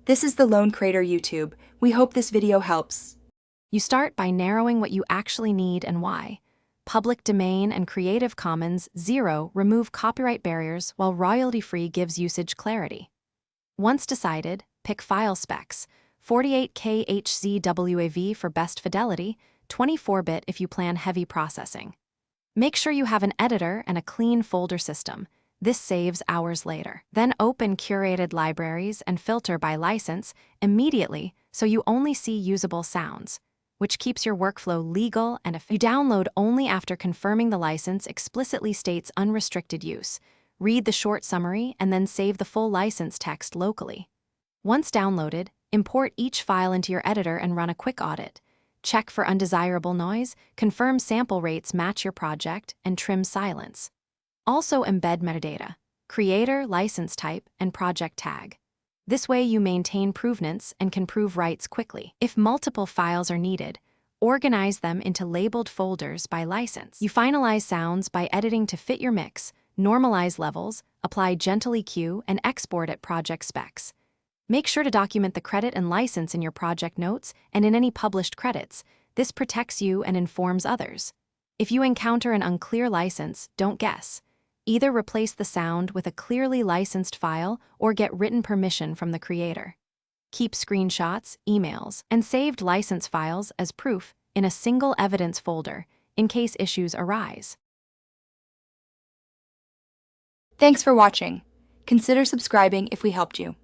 This is the Lone Creator YouTube. We hope this video helps. You start by narrowing what you actually need and why. Public domain and Creative Commons 0 remove copyright barriers, while royalty-free gives usage clarity. Once decided, pick file specs: 48K HZWAV for best fidelity, 24-bit if you plan heavy processing. Make sure you have an editor and a clean folder system. This saves hours later. Then open curated libraries and filter by license immediately so you only see usable sounds, which keeps your workflow legal and effective. You download only after confirming the license explicitly states unrestricted use. Read the short summary and then save the full license text locally. Once downloaded, import each file into your editor and run a quick audit. Check for undesirable noise, confirm sample rates match your project, and trim silence. Also embed metadata: creator, license type, and project tag. This way you maintain provenance and can prove rights quickly. If multiple files are needed, organize them into labeled folders by license. You finalize sounds by editing to fit your mix, normalize levels, apply gentle EQ, and export at project specs. Make sure to document the credit and license in your project notes and in any published credits. This protects you and informs others. If you encounter an unclear license, don't guess. Either replace the sound with a clearly licensed file or get written permission from the creator. Keep screenshots, emails, and saved license files as proof in a single evidence folder in case issues arise. Thanks for watching. Consider subscribing if we helped you.